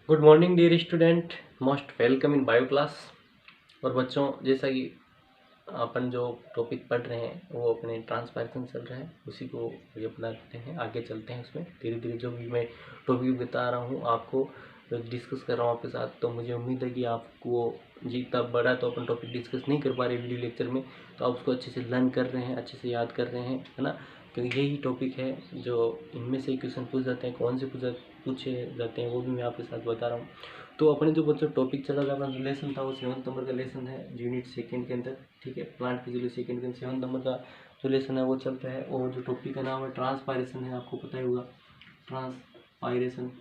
Good morning dear student, most welcome in bio class. और बच्चों, जैसा कि अपन जो टॉपिक पढ़ रहे हैं वो अपने ट्रांसफॉर्मेशन चल रहा है, उसी को ये अपना करते हैं, आगे चलते हैं। उसमें धीरे धीरे जो भी मैं टॉपिक बता रहा हूँ आपको, डिस्कस कर रहा हूँ आपके साथ, तो मुझे उम्मीद है कि आपको जितना बड़ा तो अपन टॉपिक डिस्कस नहीं कर पा रहे वीडियो लेक्चर में, तो आप उसको अच्छे से लर्न कर रहे हैं, अच्छे से याद कर रहे हैं, है ना। क्योंकि यही टॉपिक है जो इनमें से क्वेश्चन पूछ जाते हैं, कौन से पूछे जाते हैं वो भी मैं आपके साथ बता रहा हूँ। तो अपने जो बच्चों टॉपिक चला था, अपना जो लेसन था वो 7 नंबर का लेसन है, यूनिट सेकंड के अंदर, ठीक है। प्लांट फिजियोलॉजी सेकंड के 7 नंबर का जो लेसन है वो चल रहा है। और जो टॉपिक का नाम है ट्रांसपायरेशन है, आपको पता ही होगा ट्रांसपायरेशन,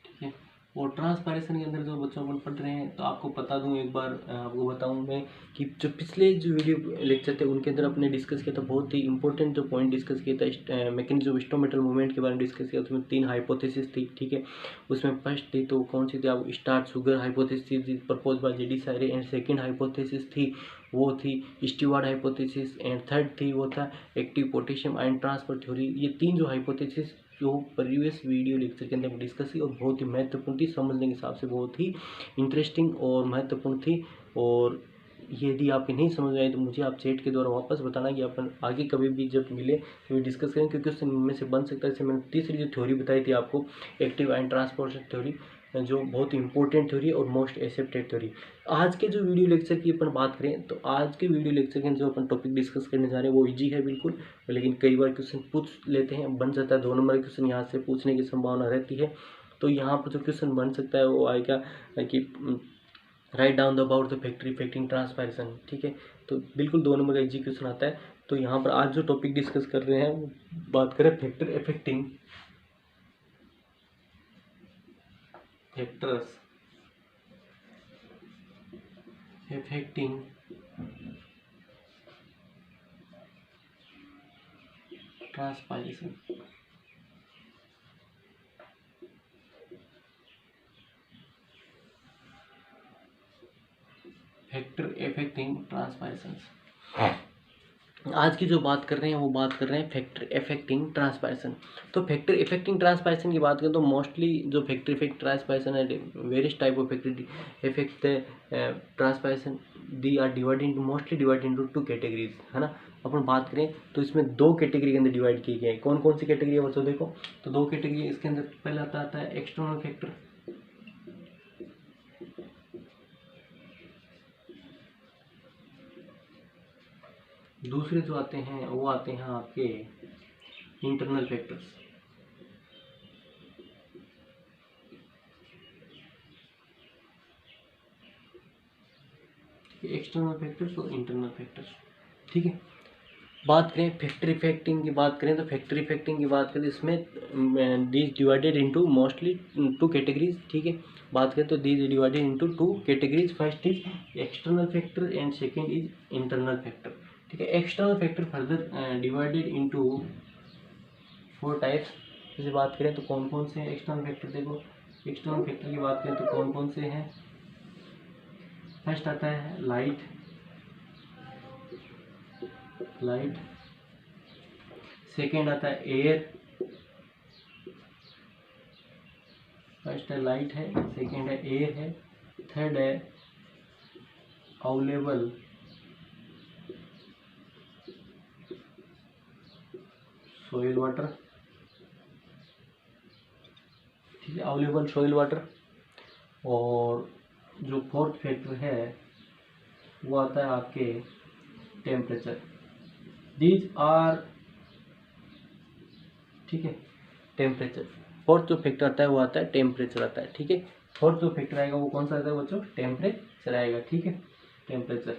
ठीक है। और ट्रांसपायरेशन के अंदर जो बच्चों अपन पढ़ रहे हैं, तो आपको बता दूं, एक बार आपको बताऊं मैं कि जो पिछले जो वीडियो लेक्चर थे उनके अंदर अपने डिस्कस किया था, बहुत ही इंपॉर्टेंट जो पॉइंट डिस्कस किया था, मैकेनिज्म ऑफ इंस्ट्रूमेंटल मूवमेंट के बारे में डिस्कस किया। उसमें 3 हाइपोथेसिस थी, ठीक है। उसमें फर्स्ट थी तो कौन सी थी, आप स्टार्ट शुगर हाइपोथेसिस थी propose by J D Sayre, and second hypothesis थी वो थी स्टीवार्ड हाइपोथेसिस, एंड थर्ड थी वो था active potassium ion transfer theory. ये 3 जो हाइपोथेसिस जो प्रीवियस वीडियो लेक्चर के अंदर डिस्कस की और बहुत ही महत्वपूर्ण थी, समझने के हिसाब से बहुत ही इंटरेस्टिंग और महत्वपूर्ण थी। और यदि आपकी नहीं समझ आए तो मुझे आप चैट के द्वारा वापस बताना कि अपन आगे कभी भी जब मिले तो डिस्कस करें, क्योंकि उससे इनमें से बन सकता है। जैसे मैंने तीसरी जो थ्योरी बताई थी आपको, एक्टिव आयन ट्रांसपोर्ट थ्योरी, जो बहुत ही इंपॉर्टेंट थ्योरी और मोस्ट एक्सेप्टेड थ्योरी। आज के जो वीडियो लेक्चर की अपन बात करें, तो आज के वीडियो लेक्चर के जो अपन टॉपिक डिस्कस करने जा रहे हैं वो इजी है बिल्कुल, लेकिन कई बार क्वेश्चन पूछ लेते हैं, बन जाता है 2 नंबर क्वेश्चन यहाँ से पूछने की संभावना रहती है। तो यहाँ पर जो क्वेश्चन बन सकता है वो आएगा कि write down the about the factor affecting transpiration, ठीक है। तो बिल्कुल 2 नंबर का इजी क्वेश्चन आता है। तो यहाँ पर आज जो टॉपिक डिस्कस कर रहे हैं वो बात करें factor affecting factors affecting transpiration. Factor affecting transpiration. आज की जो बात कर रहे हैं वो बात कर रहे हैं फैक्टर इफेक्टिंग ट्रांसपायरेशन। तो फैक्टर इफेक्टिंग ट्रांसपायरेशन की बात करें तो मोस्टली जो फैक्टर इफेक्ट ट्रांसपायरेशन है, various type of factor affect transpiration the are divided into mostly divided into 2 categories, है ना। अपन बात करें तो इसमें 2 कैटेगरी के अंदर डिवाइड किए गए हैं। कौन कौन सी कैटेगरी है बच्चों, देखो तो 2 कैटेगरी इसके अंदर। पहला आता है एक्सटर्नल फैक्टर, दूसरे जो आते हैं वो आते हैं आपके इंटरनल फैक्टर्स। एक्सटर्नल फैक्टर्स और इंटरनल फैक्टर्स, ठीक है। बात करें फैक्टर इफेक्टिंग की बात करें, तो फैक्टर इफेक्टिंग की बात करें इसमें these divided into mostly 2 categories, ठीक है। बात करें तो these divided into 2 categories. First is external factor and second is internal factor, ठीक है। External factor further divided into 4 types. जैसे बात करें तो कौन कौन से हैं एक्सटर्नल फैक्टर, देखो एक्सटर्नल फैक्टर की बात करें तो कौन कौन से हैं। फर्स्ट आता है लाइट, सेकेंड आता है एयर, फर्स्ट है लाइट है, सेकेंड है एयर है, थर्ड है अवेलेबल सोइल वाटर, ठीक है, अवेलेबल सोइल वाटर। और जो फोर्थ फैक्टर है वो आता है आपके टेम्परेचर। दीज आर, ठीक है, टेम्परेचर। फोर्थ जो फैक्टर आता है वो आता है टेम्परेचर आता है, ठीक है। फोर्थ जो फैक्टर आएगा वो कौन सा आता है बच्चों, टेम्परेचर आएगा, ठीक है, टेम्परेचर।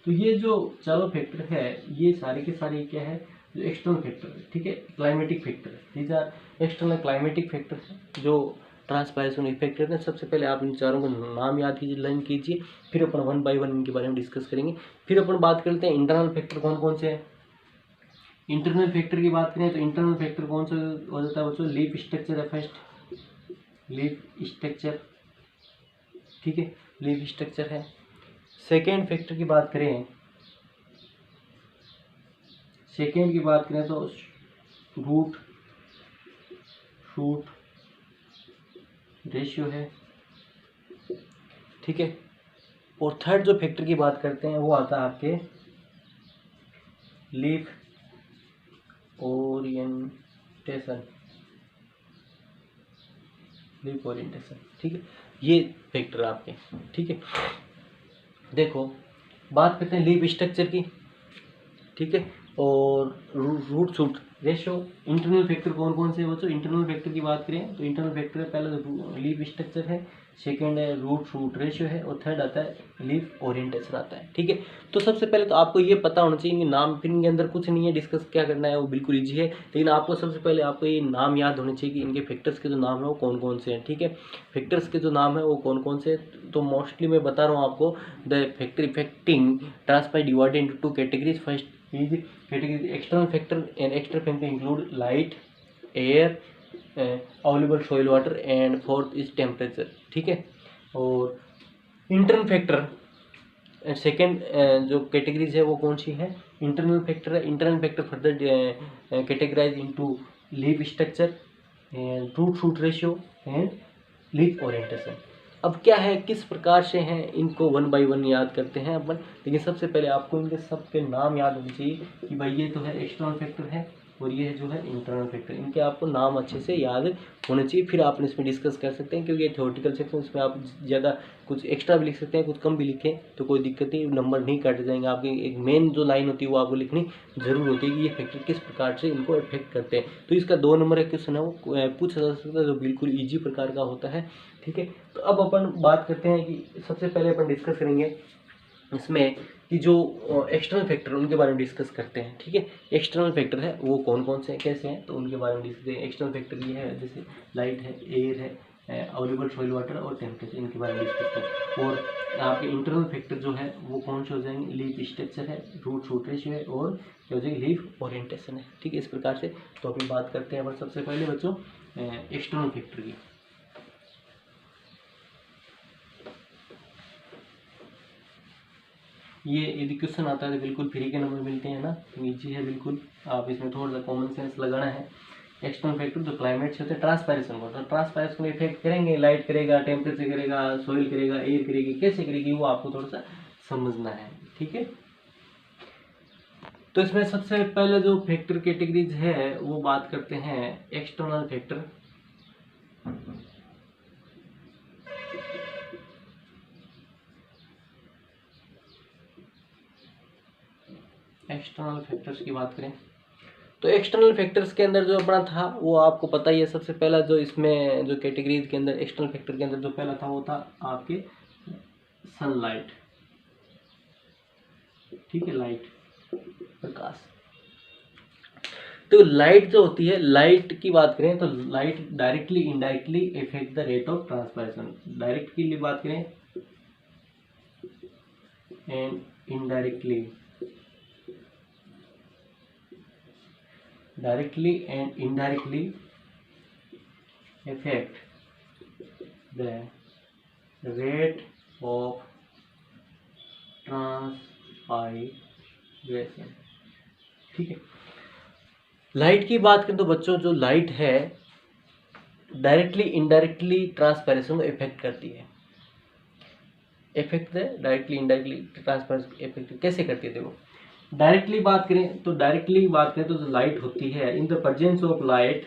तो ये जो चारों फैक्टर है ये सारे के सारे क्या है, जो एक्सटर्नल फैक्टर है, ठीक है, क्लाइमेटिक फैक्टर है। These are external climatic factor है जो ट्रांसपायरेशन इफेक्ट करते हैं। सबसे पहले आप इन चारों को नाम याद कीजिए, लर्न कीजिए, फिर अपन 1 बाय 1 इनके बारे में डिस्कस करेंगे। फिर अपन बात करते हैं इंटरनल फैक्टर कौन कौन से हैं। इंटरनल फैक्टर की बात करें तो इंटरनल फैक्टर कौन सा हो जाता है बच्चों, लीफ स्ट्रक्चर है फर्स्ट, लीफ स्ट्रक्चर, ठीक है, लीफ स्ट्रक्चर है। सेकेंड फैक्टर की बात करें, सेकेंड की बात करें तो रूट, शूट, रेशियो है, ठीक है। और थर्ड जो फैक्टर की बात करते हैं वो आता है आपके लीफ ओरिएंटेशन, लीफ ओरिएंटेशन, ठीक है। ये फैक्टर आपके, ठीक है। देखो बात करते हैं लीफ स्ट्रक्चर की, ठीक है, और root shoot ratio. Internal factor कौन कौन से हैं बच्चों? इंटरनल फैक्टर की बात करें तो इंटरनल फैक्टर है पहला लीफ स्ट्रक्चर है, सेकंड है रूट शूट रेशियो है, और थर्ड आता है लीफ ओरिएंटेशन आता है, ठीक है। तो सबसे पहले तो आपको ये पता होना चाहिए कि नाम फिर इनके अंदर कुछ नहीं है, डिस्कस क्या करना है वो बिल्कुल ईजी है, लेकिन आपको सबसे पहले आपको ये नाम याद होने चाहिए कि इनके फैक्टर्स के जो नाम है वो कौन कौन से हैं, ठीक है। फैक्टर्स के जो नाम है वो कौन कौन से, तो मोस्टली मैं बता रहा हूँ आपको, the factor affecting transfer divided into two categories. First is category external factor, and external factor include light, air, available soil water, and fourth is temperature, ठीक है। और इंटरनल फैक्टर सेकेंड जो कैटेगरीज है वो कौन सी है? इंटरनल फैक्टर है। Internal factor further categorize into leaf structure and root shoot ratio and leaf orientation. अब क्या है, किस प्रकार से हैं, इनको वन बाय वन याद करते हैं अपन, लेकिन सबसे पहले आपको इनके सबके नाम याद होने चाहिए कि भाई ये तो है एक्सटर्नल फैक्टर है और ये जो है इंटरनल फैक्टर, इनके आपको नाम अच्छे से याद होने चाहिए, फिर आप इसमें डिस्कस कर सकते हैं, क्योंकि ये थ्योरेटिकल सेक्शन, इसमें आप ज़्यादा कुछ एक्स्ट्रा भी लिख सकते हैं, कुछ कम भी लिखें तो कोई दिक्कत नहीं, नंबर नहीं काटे जाएंगे आपके। एक मेन जो लाइन होती है वो आपको लिखनी जरूर होती है कि ये फैक्टर किस प्रकार से इनको इफेक्ट करते हैं। तो इसका 2 नंबर का क्वेश्चन है वो पूछा जा सकता है, जो बिल्कुल ईजी प्रकार का होता है, ठीक है। तो अब अपन बात करते हैं कि सबसे पहले अपन डिस्कस करेंगे इसमें कि जो एक्सटर्नल फैक्टर उनके बारे में डिस्कस करते हैं, ठीक है। एक्सटर्नल फैक्टर है वो कौन कौन से हैं, कैसे हैं, तो उनके बारे में डिस्कस करेंगे। एक्सटर्नल फैक्टर ये है जैसे लाइट है, एयर है, अवेलेबल सॉइल वाटर और टेम्परेचर, इनके बारे में डिस्कस करें। और आपके इंटरनल फैक्टर जो है वो कौन से हो जाएंगे? लीफ स्ट्रक्चर है, रूट शूट रेशियो है और क्या हो जाएगी? लीफ ओरिएंटेशन है, ठीक है। इस प्रकार से तो अभी बात करते हैं सबसे पहले बच्चों एक्सटर्नल फैक्टर की। ये यदि क्वेश्चन आता है तो बिल्कुल फ्री के नंबर मिलते हैं ना, ईजी है बिल्कुल, आप इसमें थोड़ा सा कॉमन सेंस लगाना है। एक्सटर्नल फैक्टर जो क्लाइमेट से होते हैं ट्रांसपायरेशन को, तो ट्रांसपायरेशन को इफेक्ट करेंगे, लाइट करेगा, टेम्परेचर करेगा, सॉइल करेगा, एयर करेगी, कैसे करेगी वो आपको थोड़ा सा समझना है, ठीक है। तो इसमें सबसे पहले जो फैक्टर कैटेगरीज है वो बात करते हैं एक्सटर्नल फैक्टर। एक्सटर्नल फैक्टर्स की बात करें तो एक्सटर्नल फैक्टर्स के अंदर जो अपना था वो आपको पता ही है। सबसे पहला जो इसमें जो कैटेगरीज के अंदर एक्सटर्नल फैक्टर के अंदर जो पहला था वो था आपके सनलाइट, ठीक है, लाइट, प्रकाश। तो लाइट जो होती है, लाइट की बात करें तो light directly indirectly effect the rate of transpiration. Direct की लिए बात करें and indirectly, directly and indirectly affect the rate of transpiration, ठीक है। लाइट की बात करें तो बच्चों जो लाइट है डायरेक्टली इनडायरेक्टली ट्रांसपायरेशन को इफेक्ट करती है। Effect directly indirectly transpiration effect कैसे करती है? देखो डायरेक्टली बात करें तो जो लाइट होती है, इन the presence of light,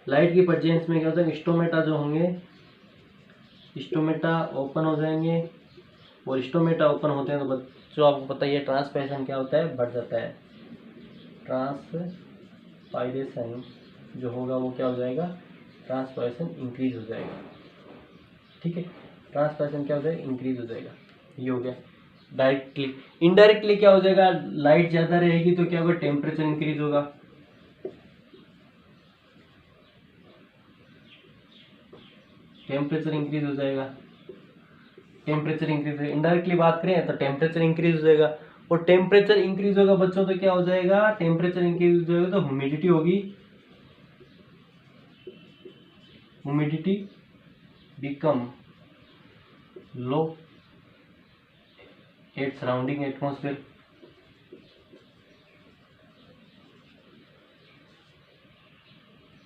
light की प्रेजेंस में क्या होता है? स्टोमेटा जो होंगे, स्टोमेटा ओपन हो जाएंगे, और स्टोमेटा ओपन होते हैं तो बच्चों आपको पता ही है ट्रांसपायरेशन क्या होता है? बढ़ जाता है। ट्रांसपायरेशन जो होगा वो क्या हो जाएगा? ट्रांसपायरेशन इंक्रीज हो जाएगा, ठीक है। ट्रांसपायरेशन क्या हो जाएगा? इंक्रीज हो जाएगा, ये हो गया डायरेक्टली। इनडायरेक्टली क्या हो जाएगा? लाइट ज्यादा रहेगी तो क्या होगा? टेम्परेचर इंक्रीज होगा, टेम्परेचर इंक्रीज हो जाएगा, टेम्परेचर इंक्रीज हो। इनडायरेक्टली बात करें तो टेम्परेचर इंक्रीज हो जाएगा, और टेम्परेचर इंक्रीज होगा बच्चों तो क्या हो जाएगा? टेम्परेचर इंक्रीज हो जाएगा तो ह्यूमिडिटी होगी, ह्यूमिडिटी बिकम लो एट सराउंडिंग एटमॉस्फेयर,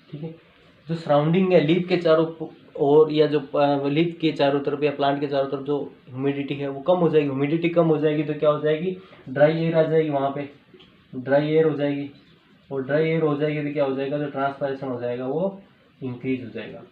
ठीक है। जो सराउंडिंग है लीफ के चारों और या जो लीफ के चारों तरफ या प्लांट के चारों तरफ जो ह्यूमिडिटी है वो कम हो जाएगी। ह्यूमिडिटी कम हो जाएगी तो क्या हो जाएगी, ड्राई एयर आ जाएगी, वहाँ पे ड्राई एयर हो जाएगी। और ड्राई एयर हो जाएगी तो क्या हो जाएगा, जो ट्रांसपायरेशन हो जाएगा वो इंक्रीज हो जाएगा।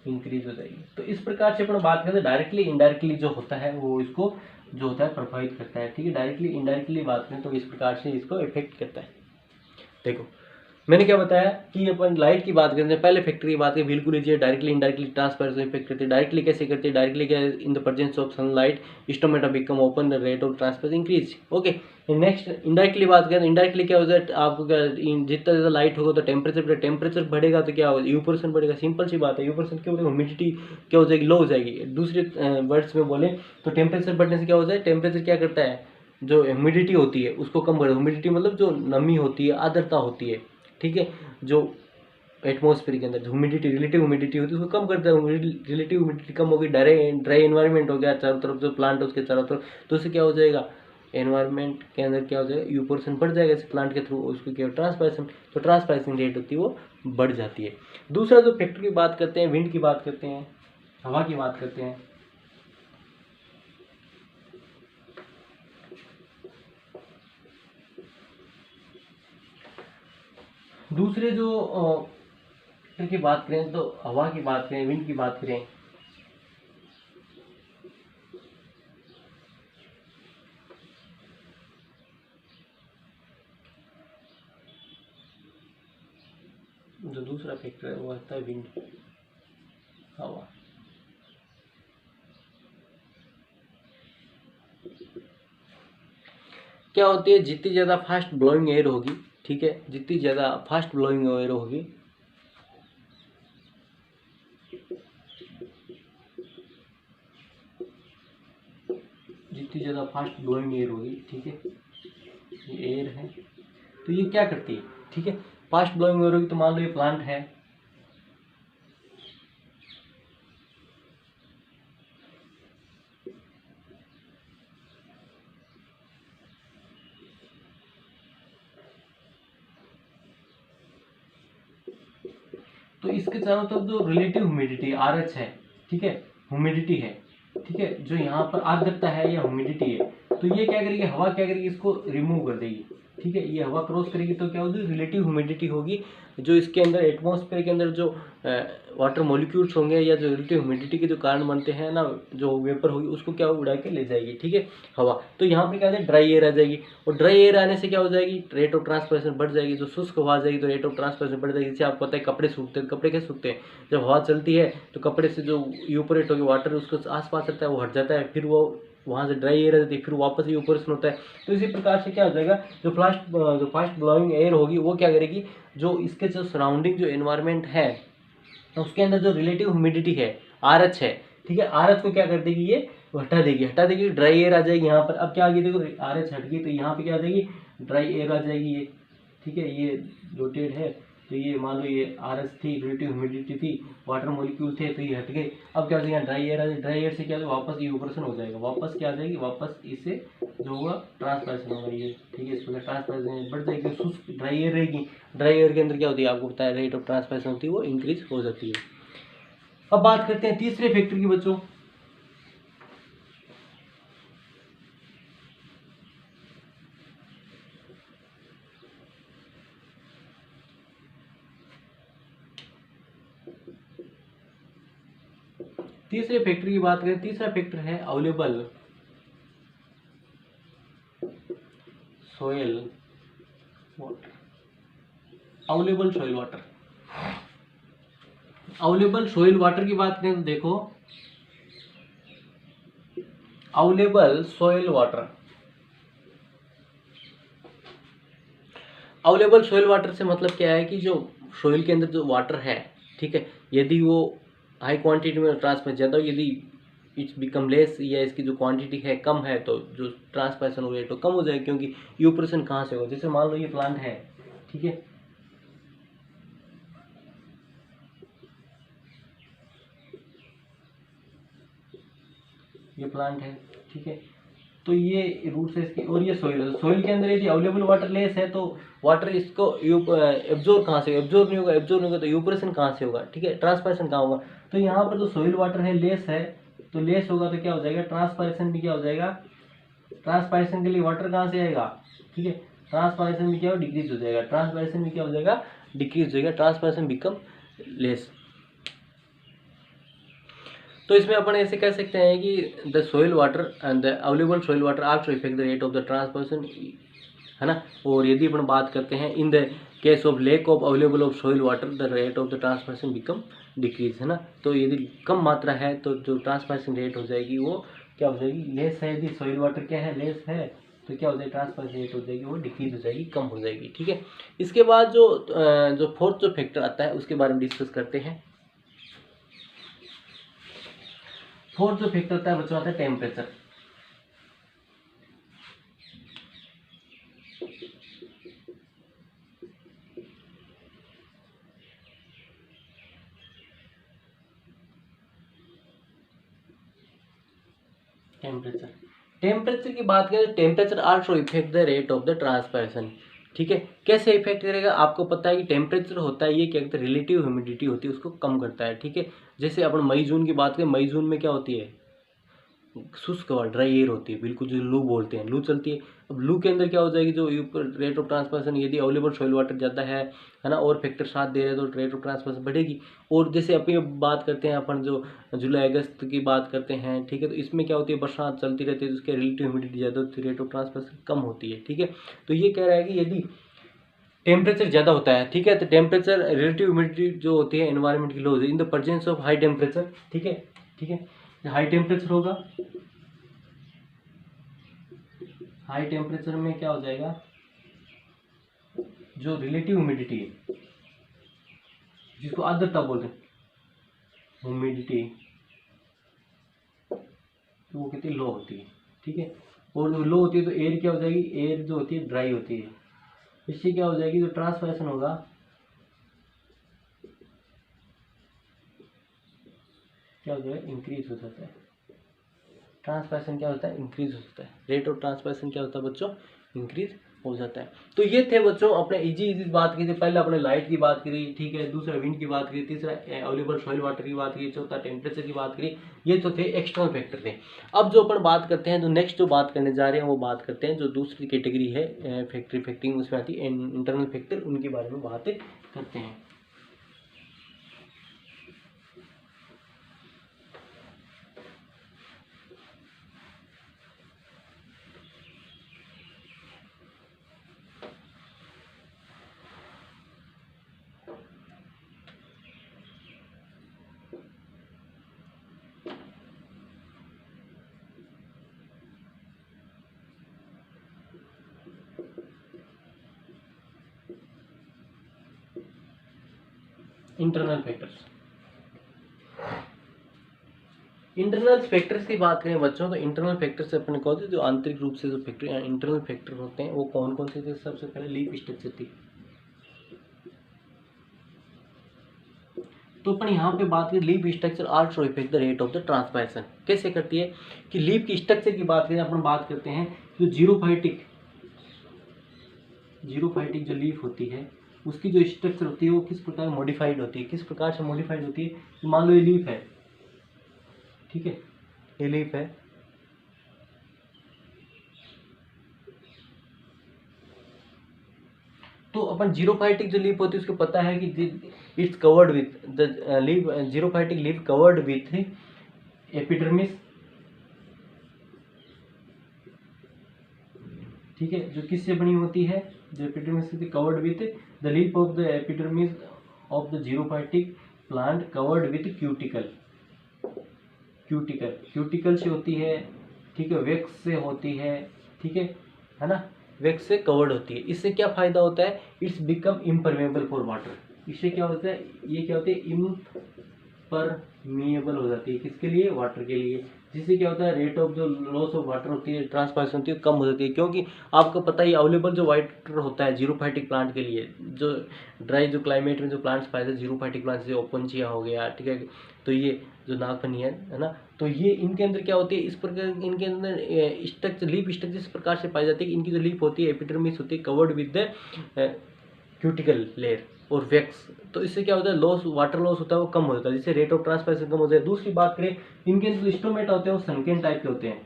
इंक्रीज हो जाएगी। तो इस प्रकार से अपन बात करते हैं डायरेक्टली इनडायरेक्टली जो होता है वो इसको जो होता है प्रभावित करता है। ठीक है, डायरेक्टली इनडायरेक्टली बात करें तो इस प्रकार से इसको इफेक्ट करता है। देखो मैंने क्या बताया कि अपन लाइट की बात करते हैं, पहले फैक्टर की बात करें, बिल्कुल लीजिए डायरेक्टली इनडायरेक्टली ट्रांसपेरेंसी इफेक्ट करती है। डायरेक्टली कैसे करती है, डायरेक्टली क्या, इन the presence of sunlight stomata become open, the rate of transparency increase. Okay, next indirectly बात करें, इनडायरेक्टली क्या हो जाए, आपको क्या जितना ज़्यादा लाइट होगा तो टेम्परेचर बढ़ेगा तो क्या होगा, यूपर्सन बढ़ेगा। सिंपल सी बात है, यूपर्सन क्या होगा, ह्यूमिडिटी क्या हो जाएगी, लो हो जाएगी। दूसरे वर्ड्स में बोले तो टेम्परेचर बढ़ने से क्या हो जाए, टेम्परेचर क्या करता है, जो ह्यूमिडिटी होती है उसको कम कर, ह्यूमिडिटी मतलब जो नमी होती है, आर्द्रता होती है, ठीक है, जो एटमॉस्फेयर के अंदर जो ह्यूमिडिटी, रिलेटिव ह्यूमिडिटी होती है उसको कम करता है। रिलेटिव ह्यूमिडिटी कम होगी, ड्राई एनवायरनमेंट हो गया चारों तरफ, जो प्लांट है उसके चारों तरफ, तो उससे क्या हो जाएगा, एनवायरनमेंट के अंदर क्या हो जाएगा, यूपोर्सन बढ़ जाएगा इस प्लांट के थ्रू, उसको क्या ट्रांसपायरेशन, तो ट्रांसपायरेशन रेट होती है वो बढ़ जाती है। दूसरा जो फैक्टर की बात करते हैं, विंड की बात करते हैं, हवा की बात करते हैं। दूसरे जो की बात करें तो हवा की बात करें, विंड की बात करें, जो दूसरा फैक्टर है वो आता है विंड, हवा। क्या होती है, जितनी ज़्यादा फास्ट ब्लोइंग एयर होगी, ठीक है, जितनी ज़्यादा फास्ट ब्लोइंग एयर होगी, जितनी ज़्यादा फास्ट ब्लोइंग एयर होगी, ठीक है, ये एयर है, तो ये क्या करती है, ठीक है, फास्ट ब्लोइंग एयर होगी तो मान लो ये प्लांट है, तो इसके चारों तरफ जो रिलेटिव ह्यूमिडिटी RH है, ठीक है, ह्यूमिडिटी है, ठीक है, जो यहाँ पर आर्द्रता है या ह्यूमिडिटी है, तो ये क्या करेगी, हवा क्या करेगी, इसको रिमूव कर देगी। ठीक है, ये हवा क्रॉस करेगी तो क्या होगी, रिलेटिव ह्यूमिडिटी होगी, जो इसके अंदर एटमॉस्फेयर के अंदर जो वाटर मॉलिक्यूल्स होंगे या जो रिलेटिव ह्यूमिडिटी के जो कारण बनते हैं ना, जो वेपर होगी उसको क्या उड़ा के ले जाएगी, ठीक है, हवा। तो यहाँ पे क्या है, ड्राई एयर आ जाएगी, और ड्राई एयर आने से क्या हो जाएगी, रेट ऑफ ट्रांसपायरेशन बढ़ जाएगी। जो शुष्क हवा आ जाएगी तो रेट ऑफ ट्रांसपायरेशन बढ़ जाएगी। जैसे आपको पता है कपड़े सूखते हैं, कपड़े कैसे सूखते हैं, जब हवा चलती है तो कपड़े से जो यूपरेट होगी वाटर उसको आसपास रहता है वो हट जाता है, फिर वो वहाँ से ड्राई एयर आ जाती है, फिर वापस यूपरेशन होता है। तो इसी प्रकार से क्या हो जाएगा, जो फास्ट ब्लोइंग एयर होगी वो क्या करेगी, जो इसके जो सराउंडिंग जो एनवायरनमेंट है तो उसके अंदर जो रिलेटिव ह्यूमिडिटी है, RH है, ठीक है, RH को क्या कर देगी, ये हटा देगी, ड्राई एयर आ जाएगी यहाँ पर। अब क्या आ गई, देखो RH हट गई तो यहाँ पे क्या आ जाएगी, ड्राई एयर आ जाएगी ये, ठीक है, ये डॉटेड है, तो ये मान लो ये RH थी, रिलेटिव ह्यूमिडिटी थी, वाटर मॉलिक्यूल थे, तो ये हट गए। अब क्या हो जाएगा, ड्राई एयर आ जाएगी, ड्राई एयर से क्या होगा, वापस इवोपोरेशन हो जाएगा, वापस क्या आ जाएगी, वापस इससे जो होगा ट्रांसपायरेशन होगा ये, ठीक है, इसमें ट्रांसपायरेशन बढ़ जाएगी, शुष्क ड्राई एयर रहेगी। ड्राई एयर के अंदर क्या होती है, आपको पता है, रेट ऑफ ट्रांसपायरेशन होती है वो इंक्रीज हो जाती है। अब बात करते हैं तीसरे फैक्टर की बच्चों। तीसरे फैक्टर की बात करें, तीसरा फैक्टर है available soil water. Available soil water, available soil water की बात करें तो देखो, available soil water, available soil water से मतलब क्या है कि जो सोयल के अंदर जो वाटर है, ठीक है, यदि वो हाई क्वांटिटी में ट्रांसफर ज़्यादा, यदि इट्स बिकम लेस या इसकी जो क्वांटिटी है कम है तो जो ट्रांसपरेशन हो रही है तो कम हो जाएगी, क्योंकि यूपरेशन कहाँ से होगा, जैसे मान लो ये प्लांट है, ठीक है, ये प्लांट है, ठीक है, तो ये रूट्स है इसकी। और ये सॉइल है, सॉइल के अंदर यदि अवेलेबल वाटर लेस है तो वाटर इसको एब्जॉर्ब कहाँ से, एब्जॉर्ब नहीं होगा, एब्जॉर्ब नहीं होगा तो यूपरेशन कहाँ से होगा, ठीक है, ट्रांसपायरेशन कहाँ होगा। तो यहाँ पर जो सॉइल वाटर है लेस है, तो लेस होगा तो क्या हो जाएगा, ट्रांसपायरेशन भी क्या हो जाएगा, ट्रांसपायरेशन के लिए वाटर कहाँ से आएगा, ठीक है, ट्रांसपायरेशन भी क्या हो, डिक्रीज हो जाएगा, ट्रांसपायरेशन भी क्या हो जाएगा, डिक्रीज हो जाएगा, ट्रांसपायरेशन बिकम लेस। तो इसमें अपन ऐसे कह सकते हैं कि the soil water and the available soil water also affect the rate of the transpiration, है ना। और यदि अपन बात करते हैं in the case of lake of available of soil water the rate of the transpiration become decrease, है ना। तो यदि कम मात्रा है तो जो ट्रांसपायरेशन रेट हो जाएगी वो क्या हो जाएगी, लेस है। यदि सोइल वाटर क्या है, लेस है, तो क्या हो जाएगी, ट्रांसपायरेशन रेट हो जाएगी वो डिक्रीज हो जाएगी, कम हो जाएगी, ठीक है। इसके बाद जो फोर्थ जो फैक्टर आता है उसके बारे में डिस्कस करते हैं। फोर्थ जो फैक्टर आता है बच्चों आता है टेम्परेचर। टेम्परेचर, टेम्परेचर की बात करें, temperature also affect the rate of the transpiration, ठीक है। कैसे इफेक्ट करेगा, आपको पता है कि टेम्परेचर होता है ये क्या कहते हैं, रिलेटिव ह्यूमिडिटी होती है, उसको कम करता है, ठीक है। जैसे अपन मई जून की बात करें, मई जून में क्या होती है, शुष्क हवा, ड्राई एयर होती है, बिल्कुल जो लू बोलते हैं, लू चलती है। अब लू के अंदर क्या हो जाएगी, जो रेट ऑफ ट्रांसपायरेशन, यदि अवेलेबल सॉइल वाटर ज़्यादा है ना, और फैक्टर साथ दे रहे हैं तो रेट ऑफ ट्रांसपायरेशन बढ़ेगी। और जैसे अपनी बात करते हैं अपन जो जुलाई अगस्त की बात करते हैं, ठीक है, तो इसमें क्या होती है, बरसात चलती रहती है, तो उसके रिलेटिव ह्यूमिडिटी ज़्यादा होती है, रेट ऑफ ट्रांसपायरेशन कम होती है, ठीक है। तो ये कह रहा है कि यदि टेम्परेचर ज़्यादा होता है, ठीक है, तो टेम्परेचर रिलेटिव ह्यूमिडिटी जो होती है एनवायरनमेंट की low in the presence of high temperature, ठीक है, ठीक है। हाई टेम्परेचर होगा, हाई टेम्परेचर में क्या हो जाएगा, जो रिलेटिव ह्यूमिडिटी है, जिसको आर्द्रता बोलते हैं, ह्यूमिडिटी, तो वो कितनी लो होती है, ठीक है। और जब लो होती है तो एयर क्या हो जाएगी, एयर जो होती है ड्राई होती है, इससे क्या हो जाएगी, जो ट्रांसपायरेशन होगा क्या हो जाएगा, इंक्रीज हो जाता है। ट्रांसपायरेशन क्या होता है, इंक्रीज हो जाता है, रेट ऑफ ट्रांसपायरेशन क्या होता है बच्चों, इंक्रीज हो जाता है। तो ये थे बच्चों अपने इजी बात की थी। पहले अपने लाइट की बात करी, ठीक है, दूसरा विंड की बात करी, तीसरा अवेलेबल सॉइल वाटर की बात करी, चौथा टेम्परेचर की बात करी। ये तो थे एक्सटर्नल फैक्टर थे। अब जो अपन बात करते हैं, जो नेक्स्ट जो बात करने जा रहे हैं वो बात करते हैं जो दूसरी कैटेगरी है फैक्ट्री फैक्टिंग, उसमें आती है इंटरनल फैक्टर, उनके बारे में बात करते हैं। इंटरनल फैक्टर्स, इंटरनल फैक्टर्स की बात करें बच्चों तो इंटरनल फैक्टर्स अपने को जो आंतरिक रूप से जो फैक्टर इंटरनल फैक्टर होते हैं वो कौन कौन से थे। सबसे पहले लीफ स्ट्रक्चर थी। तो अपन यहाँ पे बात करें leaf structure also affect the rate of the transpiration. कैसे करती है कि लीफ की स्ट्रक्चर की बात करें, अपन बात करते हैं जो जीरोफाइटिक जो लीफ होती है उसकी जो स्ट्रक्चर होती है वो किस प्रकार मॉडिफाइड होती है, किस प्रकार से मॉडिफाइड होती है। मान लो ये लीफ है, ठीक है, ये लीफ है, तो अपन जीरोफाइटिक जो लीफ होती है उसको पता है कि it's covered with the leaf, xerophytic leaf covered with epidermis, ठीक है, जो किससे बनी होती है, जो एपिडर्मिस से covered with the leaf of the epidermis of the xerophytic plant covered with cuticle, cuticle से होती है, ठीक है, वैक्स से होती है, ठीक है ना, वैक्स से कवर्ड होती है। इससे क्या फायदा होता है, it's become impermeable for water. इससे क्या होता है, ये क्या होता है, इम्परमिएबल हो जाती है, किसके लिए, वाटर के लिए। जिससे क्या होता है रेट ऑफ जो लॉस ऑफ वाटर होती है, ट्रांसपायरेशन होती है, कम हो जाती है। क्योंकि आपको पता ही अवेलेबल जो वाटर होता है जीरोफाइटिक प्लांट के लिए, जो ड्राई जो क्लाइमेट में जो प्लांट्स पाए जाते हैं जीरोफाइटिक प्लांट, जैसे ओपनचिया हो गया, ठीक है, तो ये जो नागफनी है ना, तो ये इनके अंदर क्या होती है, इस प्रकार इनके अंदर स्ट्रक्चर, लीफ स्ट्रक्चर इस प्रकार से पाई जाती है कि इनकी जो लीफ होती है एपिडर्मिस होती है covered with the cuticle layer और वैक्स। तो इससे क्या होता है, लॉस, वाटर लॉस होता है वो कम हो जाता है, जिससे रेट ऑफ ट्रांसपायरेशन कम हो जाता है। दूसरी बात करें, इनके अंदर जो स्टोमेटा होते हैं वो सनकेन टाइप के होते हैं।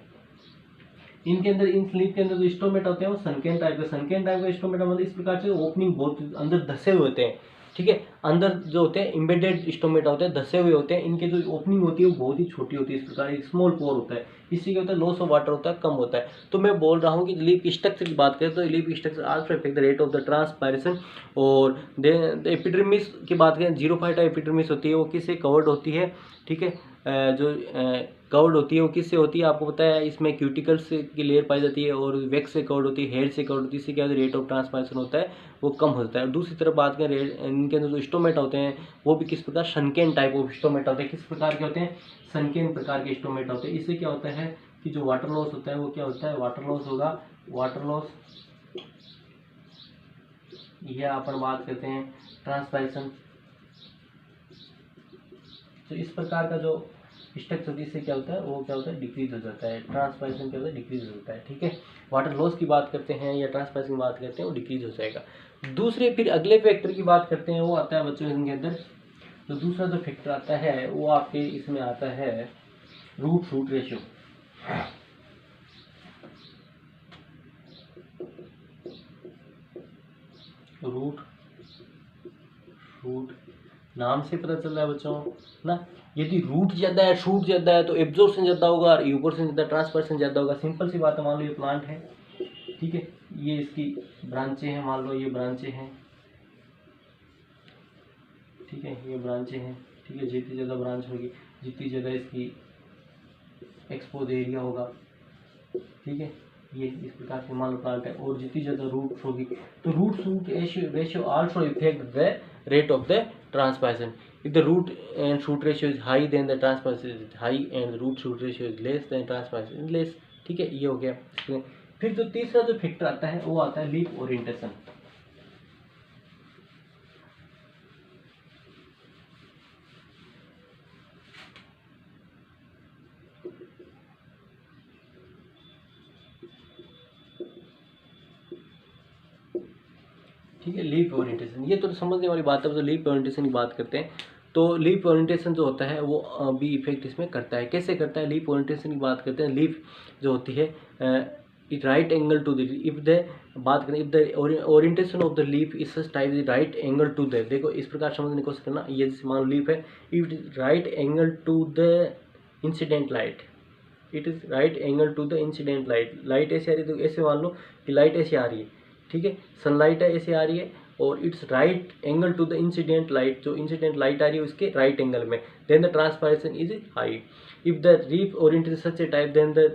इनके अंदर, इन स्लीप के अंदर जो स्टोमेटा होते हैं वो सनकेन टाइप के, सनकेन टाइप का स्टोमेटा मतलब इस प्रकार से ओपनिंग बहुत अंदर धसे हुए होते हैं, ठीक है, अंदर जो होते हैं इम्बेडेड स्टोमेटा होते हैं, धसे हुए होते हैं, इनके जो ओपनिंग होती है वो बहुत ही छोटी होती है, इस प्रकार एक स्मॉल पोर होता है। इससे क्या होता है, लॉस ऑफ वाटर होता है, कम होता है। तो मैं बोल रहा हूँ कि लीफ स्ट्रक्चर की बात करें तो leaf structure also affect the rate of the transpiration. और एपिडर्मिस की बात करें, जीरोफाइटा एपिडर्मिस होती है, वो किससे कवर्ड होती है, ठीक है, जो कवर्ड होती है वो किससे होती है, आपको पता है, इसमें क्यूटिकल्स की लेयर पाई जाती है और वैक्स से कवर्ड होती है, हेयर से कवर्ड होती है। इससे क्या होता है, रेट ऑफ ट्रांसपायरेशन होता है वो कम होता है। और दूसरी तरफ बात करें, इनके अंदर जो स्टोमेटा होते हैं वो भी किस प्रकार, सनकेन टाइप ऑफ स्टोमेटा होते हैं। किस प्रकार के होते हैं, सनकेन प्रकार के स्टोमेटा होते हैं। इससे क्या होता है कि जो वाटर लॉस होता है वो क्या होता है, वाटर लॉस होगा, वाटर लॉस, यह अपन बात करते हैं ट्रांसपायरेशन। तो इस प्रकार का जो स्ट्रक्चर होती है, इससे क्या होता है, वो क्या होता है, डिक्रीज हो जाता है, ट्रांसपायरेशन क्या होता है, डिक्रीज हो जाता है, ठीक है। वाटर लॉस की बात करते हैं या ट्रांसपायरेशन की बात करते हैं, वो डिक्रीज हो जाएगा। दूसरे फिर अगले फैक्टर की बात करते हैं, वो आता है बच्चों इनके अंदर, तो दूसरा जो फैक्टर आता है वो आपके इसमें आता है root shoot ratio. Root shoot, नाम से पता चल रहा है बच्चों ना, यदि रूट ज़्यादा है, शूट ज़्यादा है, तो एब्जॉर्प्शन ज़्यादा होगा और इवोपोरेशन ज़्यादा, ट्रांसपायरेशन ज़्यादा होगा। सिंपल सी बात है, मान लो ये प्लांट है, ठीक है, ये इसकी ब्रांचें हैं, मान लो ये ब्रांचें हैं, ठीक है, ये ब्रांचें हैं, ठीक है, जितनी ज़्यादा ब्रांच होगी जितनी ज़्यादा इसकी एक्सपोज एरिया होगा, ठीक है, ये इस प्रकार से मान लो प्लांट है। और जितनी ज़्यादा रूट होगी, तो root shoot ratio also affect the rate of the transpiration. If the root and shoot ratio is high, then the transpiration is high, and the root shoot ratio is less, then transpiration is less, ठीक है, ये हो गया। फिर जो तीसरा जो factor आता है वो आता है लीफ ओरिएंटेशन। ठीक है, लीफ ओरिएंटेशन, ये तो समझने वाली बात है। तो लीफ ओरिएंटेशन की बात करते हैं, तो लीफ ओरिएंटेशन जो होता है वो भी इफेक्ट इसमें करता है। कैसे करता है, लीफ ओरिएंटेशन की बात करते हैं, लीफ जो होती है it right angle to the, if the बात करें, if the orientation of the leaf is such type the right angle to the, देखो इस प्रकार समझने की कोशिश करना, ये जैसे मान लो लीफ है, if it right angle to the incident light, it is right angle to the incident light, light ऐसे आ रही है, तो ऐसे मान लो कि लाइट ऐसे आ रही है, ठीक है, सनलाइट है ऐसे आ रही है, और it's right angle to the incident light, जो इंसिडेंट लाइट आ रही है उसके राइट एंगल में, then the transpiration is high. If the leaf orientation such a type, then the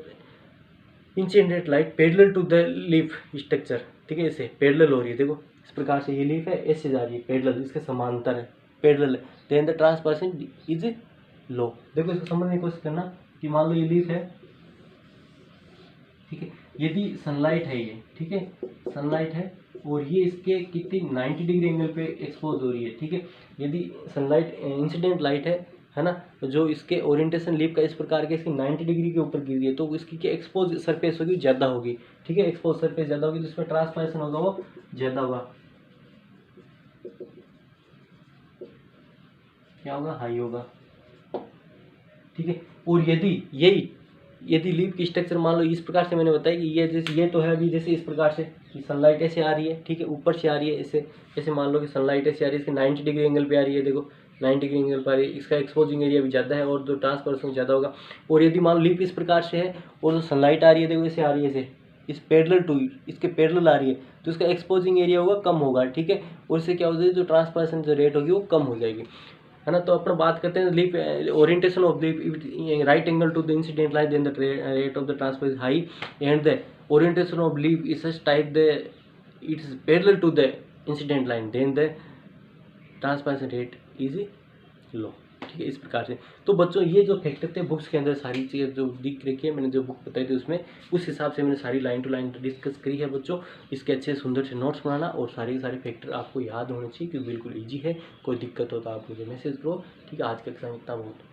incident light parallel to the leaf structure, ठीक है, ऐसे parallel हो रही है, देखो इस प्रकार से ये लीफ है ऐसे जा रही है, पैरेलल, इसके समांतर है, parallel, then the transpiration is low. देखो इसको समझने की कोशिश करना कि मान लो ये लीफ है, ठीक है, यदि सनलाइट है ये, ठीक है, सनलाइट है और ये इसके कितनी 90 डिग्री एंगल पे एक्सपोज हो रही है, ठीक है, यदि सनलाइट इंसिडेंट लाइट है ना, तो जो इसके ओरिएंटेशन लीफ का इस प्रकार के इसकी 90 डिग्री के ऊपर गिर रही है, तो इसकी क्या एक्सपोज सरफेस होगी, ज़्यादा होगी, ठीक है, एक्सपोज सरफेस ज़्यादा होगी, जिसमें ट्रांसपायरेशन होगा वो ज़्यादा होगा, क्या होगा, हाई होगा, ठीक है। और यदि लीफ की स्ट्रक्चर मान लो इस प्रकार से मैंने बताया कि ये जैसे, ये तो है अभी जैसे इस प्रकार से कि सनलाइट ऐसे आ रही है, ठीक है, ऊपर से आ रही है, ऐसे मान लो कि सनलाइट ऐसे आ रही है, इसके 90 डिग्री एंगल पे आ रही है, देखो 90 डिग्री एंगल पर आ रही है, इसका एक्सपोजिंग एरिया भी ज़्यादा है और जो ट्रांसपायरेशन ज़्यादा होगा। और यदि मान लो लीफ इस प्रकार से है और जो सनलाइट आ रही है, देखो ऐसे आ रही है, ऐसे इस पैरेलल टू, इसके पैरेलल आ रही है, तो इसका एक्सपोजिंग एरिया होगा कम होगा, ठीक है, और इससे क्या हो जाएगी, जो ट्रांसपायरेशन जो रेट होगी वो कम हो जाएगी, है ना। तो अपन बात करते हैं leaf orientation of leaf right angle to the incident line, then the rate of the transfer is high, and the orientation of leaf is such type the it is parallel to the incident line, then the transpiration rate is low. ठीक है, इस प्रकार से। तो बच्चों ये जो factor थे बुक्स के अंदर सारी चीज़ें जो दिख रखी है, मैंने जो बुक बताई थी उसमें, उस हिसाब से मैंने सारी लाइन टू लाइन डिस्कस करी है बच्चों। इसके अच्छे सुंदर से नोट्स बनाना और सारे के सारे फैक्टर आपको याद होने चाहिए, क्योंकि बिल्कुल ईजी है। कोई दिक्कत हो तो आप मुझे मैसेज करो, ठीक है। आज का क्लास इतना बहुत।